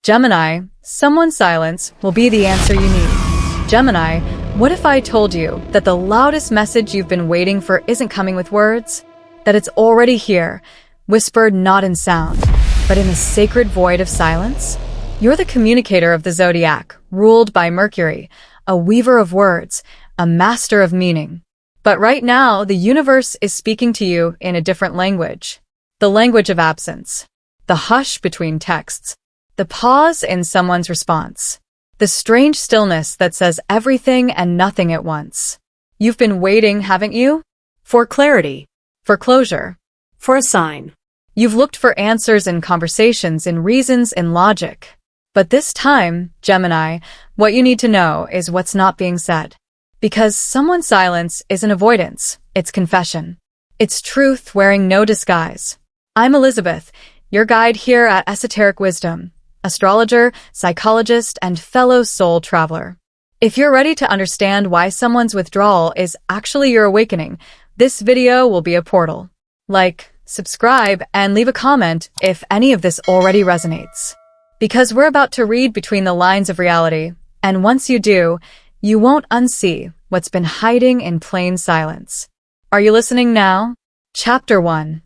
Gemini, someone's silence will be the answer you need. Gemini, what if I told you that the loudest message you've been waiting for isn't coming with words? That it's already here, whispered not in sound, but in the sacred void of silence? You're the communicator of the zodiac, ruled by Mercury, a weaver of words, a master of meaning. But right now, the universe is speaking to you in a different language. The language of absence. The hush between texts. The pause in someone's response. The strange stillness that says everything and nothing at once. You've been waiting, haven't you? For clarity. For closure. For a sign. You've looked for answers in conversations, in reasons, in logic. But this time, Gemini, what you need to know is what's not being said. Because someone's silence isn't avoidance, it's confession. It's truth wearing no disguise. I'm Elizabeth, your guide here at Esoteric Wisdom, astrologer, psychologist, and fellow soul traveler. If you're ready to understand why someone's withdrawal is actually your awakening, this video will be a portal. Like, subscribe, and leave a comment if any of this already resonates. Because we're about to read between the lines of reality, and once you do, you won't unsee what's been hiding in plain silence. Are you listening now? Chapter 1.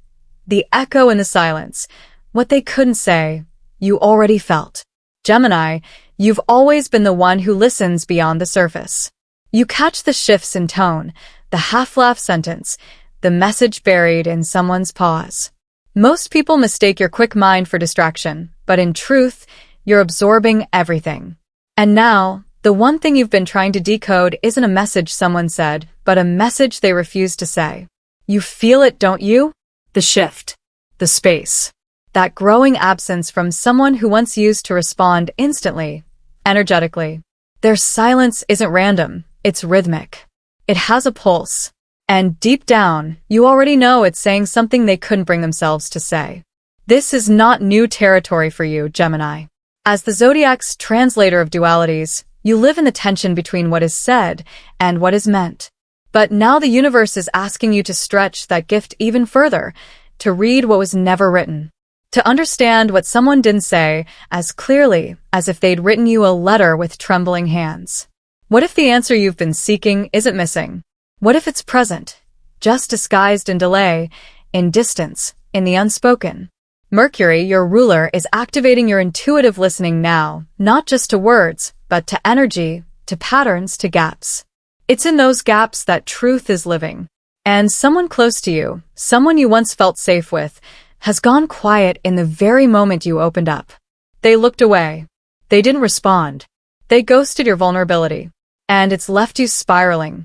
The echo in the silence. What they couldn't say, you already felt. Gemini, you've always been the one who listens beyond the surface. You catch the shifts in tone, the half-laugh sentence, the message buried in someone's pause. Most people mistake your quick mind for distraction, but in truth, you're absorbing everything. And now, the one thing you've been trying to decode isn't a message someone said, but a message they refused to say. You feel it, don't you? The shift. The space. That growing absence from someone who once used to respond instantly, energetically. Their silence isn't random, it's rhythmic. It has a pulse. And deep down, you already know it's saying something they couldn't bring themselves to say. This is not new territory for you, Gemini. As the zodiac's translator of dualities, you live in the tension between what is said and what is meant. But now the universe is asking you to stretch that gift even further, to read what was never written, to understand what someone didn't say as clearly as if they'd written you a letter with trembling hands. What if the answer you've been seeking isn't missing? What if it's present, just disguised in delay, in distance, in the unspoken? Mercury, your ruler, is activating your intuitive listening now, not just to words, but to energy, to patterns, to gaps. It's in those gaps that truth is living. And someone close to you, someone you once felt safe with, has gone quiet in the very moment you opened up. They looked away. They didn't respond. They ghosted your vulnerability. And it's left you spiraling.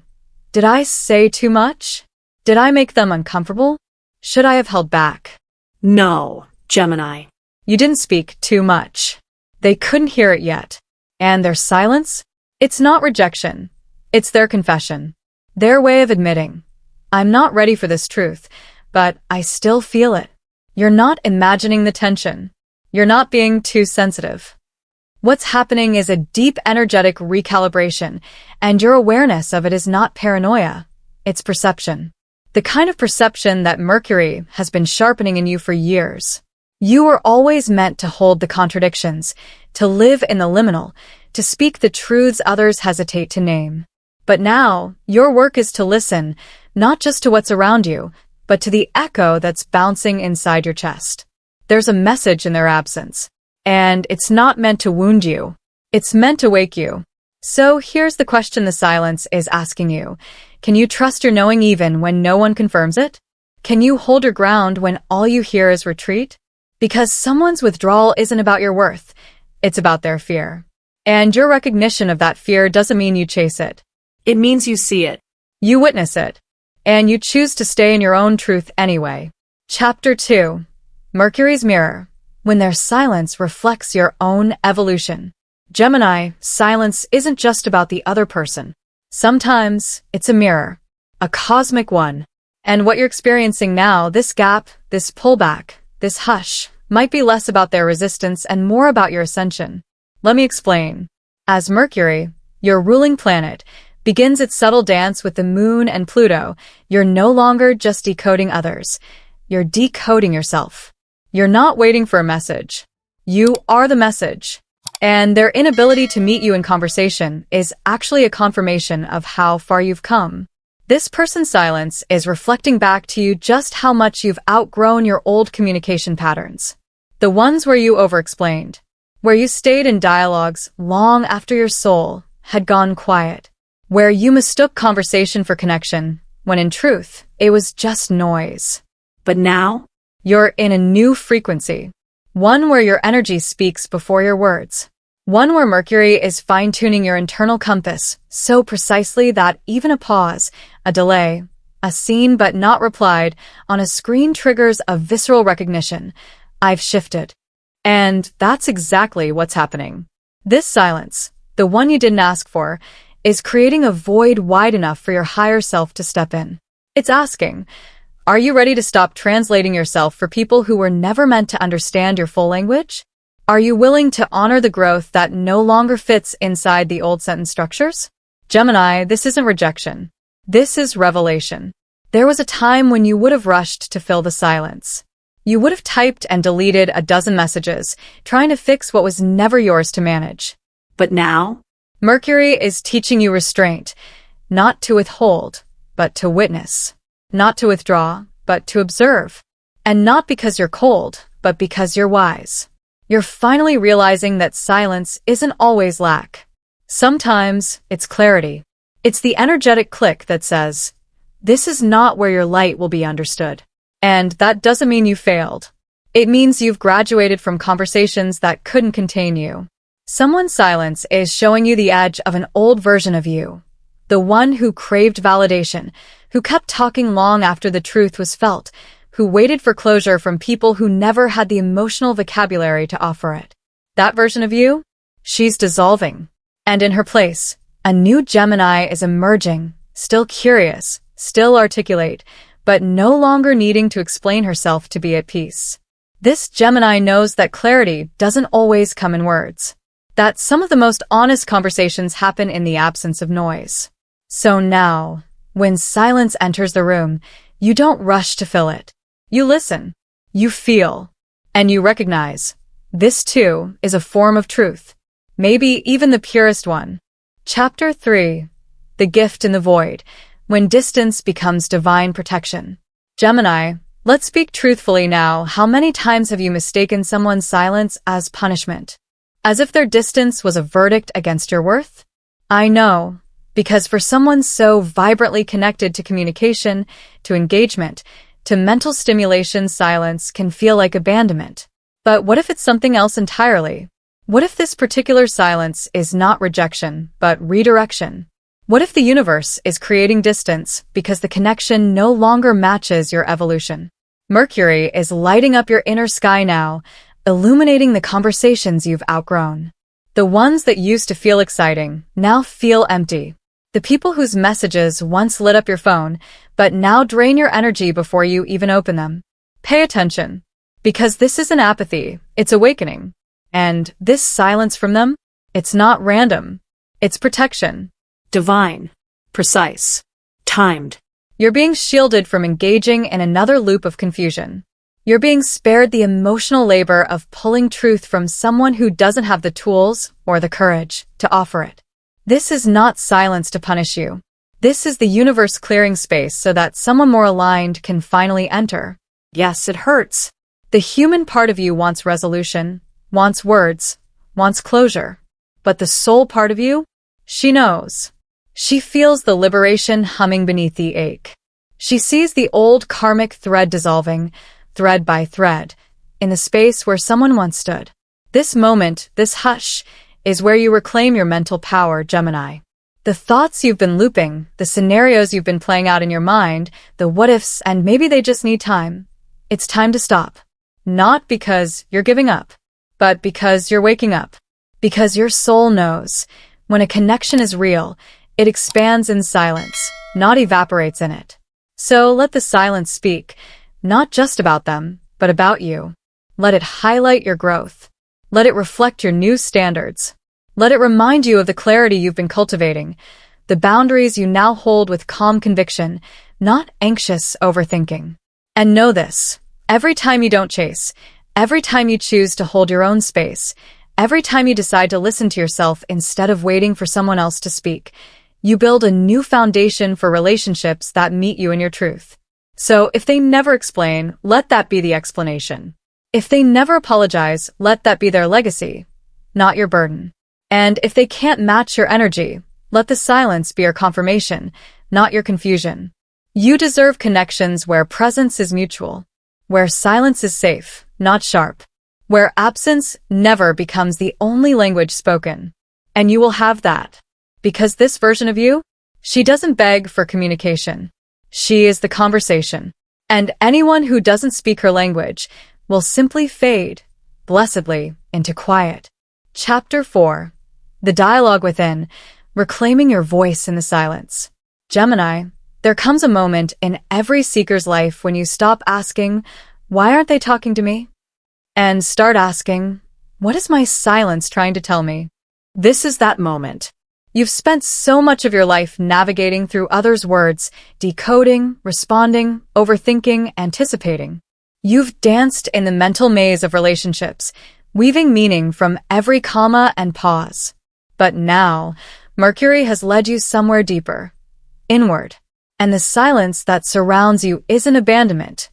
Did I say too much? Did I make them uncomfortable? Should I have held back? No, Gemini. You didn't speak too much. They couldn't hear it yet. And their silence? It's not rejection. It's their confession. Their way of admitting, I'm not ready for this truth, but I still feel it. You're not imagining the tension. You're not being too sensitive. What's happening is a deep energetic recalibration, and your awareness of it is not paranoia. It's perception. The kind of perception that Mercury has been sharpening in you for years. You were always meant to hold the contradictions, to live in the liminal, to speak the truths others hesitate to name. But now, your work is to listen, not just to what's around you, but to the echo that's bouncing inside your chest. There's a message in their absence. And it's not meant to wound you. It's meant to wake you. So here's the question the silence is asking you. Can you trust your knowing even when no one confirms it? Can you hold your ground when all you hear is retreat? Because someone's withdrawal isn't about your worth. It's about their fear. And your recognition of that fear doesn't mean you chase it. It means you see it. You witness it. And you choose to stay in your own truth anyway. Chapter 2. Mercury's Mirror. When their silence reflects your own evolution. Gemini, silence isn't just about the other person. Sometimes it's a mirror, a cosmic one. And what you're experiencing now, this gap, this pullback, this hush, might be less about their resistance and more about your ascension. Let me explain. As Mercury, your ruling planet, begins its subtle dance with the Moon and Pluto, you're no longer just decoding others. You're decoding yourself. You're not waiting for a message. You are the message. And their inability to meet you in conversation is actually a confirmation of how far you've come. This person's silence is reflecting back to you just how much you've outgrown your old communication patterns. The ones where you over-explained, where you stayed in dialogues long after your soul had gone quiet, where you mistook conversation for connection, when in truth, it was just noise. But now, You're in a new frequency, one where your energy speaks before your words, one where Mercury is fine-tuning your internal compass so precisely that even a pause, a delay, a seen but not replied on a screen triggers a visceral recognition. I've shifted. And that's exactly what's happening. This silence, the one you didn't ask for, is creating a void wide enough for your higher self to step in. It's asking, are you ready to stop translating yourself for people who were never meant to understand your full language? Are you willing to honor the growth that no longer fits inside the old sentence structures? Gemini, this isn't rejection. This is revelation. There was a time when you would have rushed to fill the silence. You would have typed and deleted a dozen messages, trying to fix what was never yours to manage. but now, Mercury is teaching you restraint, not to withhold, but to witness. Not to withdraw, but to observe. And not because you're cold, but because you're wise. You're finally realizing that silence isn't always lack. Sometimes it's clarity. It's the energetic click that says, this is not where your light will be understood. And that doesn't mean you failed. It means you've graduated from conversations that couldn't contain you. Someone's silence is showing you the edge of an old version of you. The one who craved validation, who kept talking long after the truth was felt, who waited for closure from people who never had the emotional vocabulary to offer it. That version of you? She's dissolving. And in her place, a new Gemini is emerging, still curious, still articulate, but no longer needing to explain herself to be at peace. This Gemini knows that clarity doesn't always come in words, that some of the most honest conversations happen in the absence of noise. So now, when silence enters the room, you don't rush to fill it. You listen, you feel, and you recognize. This too is a form of truth, maybe even the purest one. Chapter 3. The Gift in the Void, when distance becomes divine protection. Gemini, let's speak truthfully now. How many times have you mistaken someone's silence as punishment? As if their distance was a verdict against your worth? I know, because for someone so vibrantly connected to communication, to engagement, to mental stimulation, silence can feel like abandonment. But what if it's something else entirely? What if this particular silence is not rejection, but redirection? What if the universe is creating distance because the connection no longer matches your evolution? Mercury is lighting up your inner sky now, illuminating the conversations you've outgrown. The ones that used to feel exciting now feel empty. The people whose messages once lit up your phone, but now drain your energy before you even open them. Pay attention, because this isn't apathy, it's awakening. And this silence from them, it's not random. It's protection. divine, precise, timed. You're being shielded from engaging in another loop of confusion. You're being spared the emotional labor of pulling truth from someone who doesn't have the tools or the courage to offer it. This is not silence to punish you. This is the universe clearing space so that someone more aligned can finally enter. Yes, it hurts. The human part of you wants resolution, wants words, wants closure. But the soul part of you? She knows. She feels the liberation humming beneath the ache. She sees the old karmic thread dissolving, thread by thread, in the space where someone once stood. This moment, this hush, is where you reclaim your mental power, Gemini. The thoughts you've been looping, the scenarios you've been playing out in your mind, the what-ifs, and maybe they just need time. It's time to stop. Not because you're giving up, but because you're waking up. Because your soul knows, when a connection is real, it expands in silence, not evaporates in it. So let the silence speak, not just about them, but about you. Let it highlight your growth. Let it reflect your new standards. Let it remind you of the clarity you've been cultivating, the boundaries you now hold with calm conviction, not anxious overthinking. And know this, every time you don't chase, Every time you choose to hold your own space, every time you decide to listen to yourself instead of waiting for someone else to speak, you build a new foundation for relationships that meet you in your truth. So if they never explain, let that be the explanation. If they never apologize, let that be their legacy, not your burden. And if they can't match your energy, let the silence be your confirmation, not your confusion. You deserve connections where presence is mutual, where silence is safe, not sharp, where absence never becomes the only language spoken. And you will have that. Because this version of you, she doesn't beg for communication. She is the conversation. And anyone who doesn't speak her language will simply fade, blessedly, into quiet. Chapter 4. The Dialogue Within, Reclaiming Your Voice in the Silence. Gemini, there comes a moment in every seeker's life when you stop asking, "Why aren't they talking to me?" and start asking, "What is my silence trying to tell me?" This is that moment. You've spent so much of your life navigating through others' words, decoding, responding, overthinking, anticipating. You've danced in the mental maze of relationships, weaving meaning from every comma and pause. But now, Mercury has led you somewhere deeper, inward. And the silence that surrounds you isn't abandonment.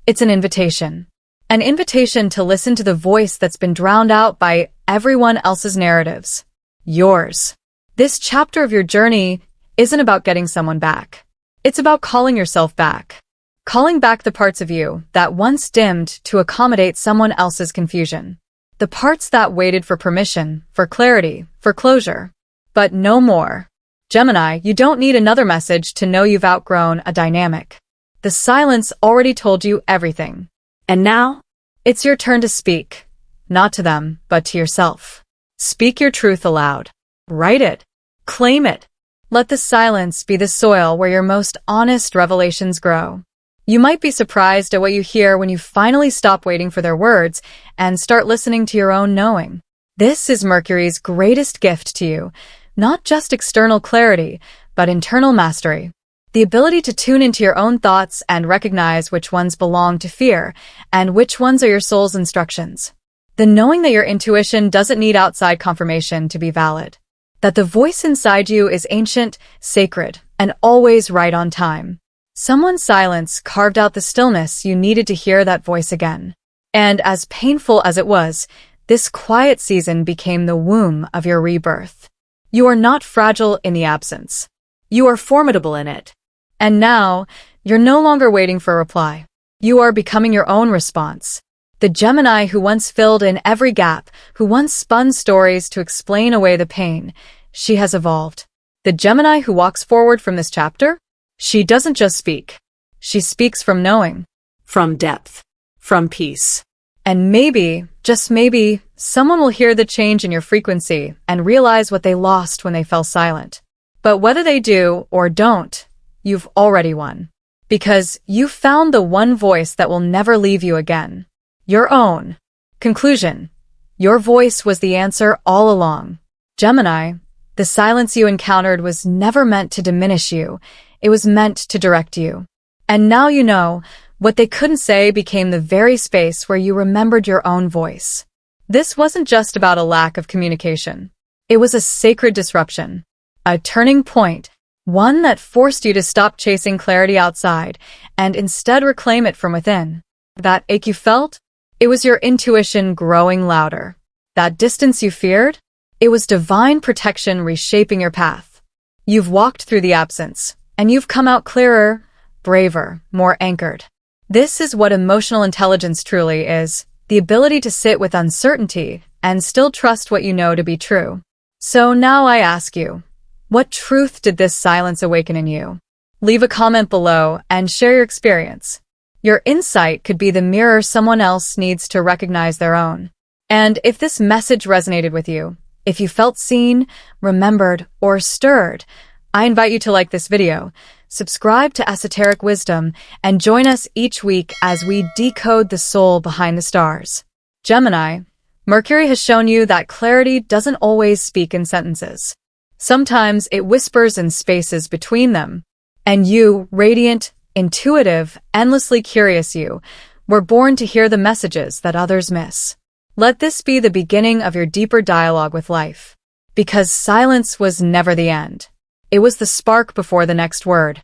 It's an invitation. An invitation to listen to the voice that's been drowned out by everyone else's narratives. Yours. This chapter of your journey isn't about getting someone back. It's about calling yourself back. Calling back the parts of you that once dimmed to accommodate someone else's confusion. The parts that waited for permission, for clarity, for closure. But no more. Gemini, you don't need another message to know you've outgrown a dynamic. The silence already told you everything. And now? It's your turn to speak. Not to them, but to yourself. Speak your truth aloud. Write it. Claim it. Let the silence be the soil where your most honest revelations grow. You might be surprised at what you hear when you finally stop waiting for their words and start listening to your own knowing. This is Mercury's greatest gift to you, not just external clarity, but internal mastery. The ability to tune into your own thoughts and recognize which ones belong to fear and which ones are your soul's instructions. The knowing that your intuition doesn't need outside confirmation to be valid. That the voice inside you is ancient, sacred, and always right on time. Someone's silence carved out the stillness you needed to hear that voice again. And as painful as it was, this quiet season became the womb of your rebirth. You are not fragile in the absence. You are formidable in it. And now, you're no longer waiting for a reply. You are becoming your own response. The Gemini who once filled in every gap, who once spun stories to explain away the pain, she has evolved. The Gemini who walks forward from this chapter? She doesn't just speak. She speaks from knowing. From depth. From peace. And maybe, just maybe, someone will hear the change in your frequency and realize what they lost when they fell silent. But whether they do or don't, you've already won. Because you found the one voice that will never leave you again. Your own. Conclusion. Your voice was the answer all along. Gemini, the silence you encountered was never meant to diminish you. It was meant to direct you. And now you know, what they couldn't say became the very space where you remembered your own voice. This wasn't just about a lack of communication. It was a sacred disruption. A turning point. One that forced you to stop chasing clarity outside and instead reclaim it from within. That ache you felt? It was your intuition growing louder. That distance you feared? It was divine protection reshaping your path. You've walked through the absence, and you've come out clearer, braver, more anchored. This is what emotional intelligence truly is, the ability to sit with uncertainty and still trust what you know to be true. So now I ask you, what truth did this silence awaken in you? Leave a comment below and share your experience. Your insight could be the mirror someone else needs to recognize their own. And if this message resonated with you, if you felt seen, remembered, or stirred, I invite you to like this video, subscribe to Esoteric Wisdom, and join us each week as we decode the soul behind the stars. Gemini, Mercury has shown you that clarity doesn't always speak in sentences. Sometimes it whispers in spaces between them. And you, radiant, intuitive, endlessly curious you, We're born to hear the messages that others miss. Let this be the beginning of your deeper dialogue with life. Because silence was never the end. It was the spark before the next word.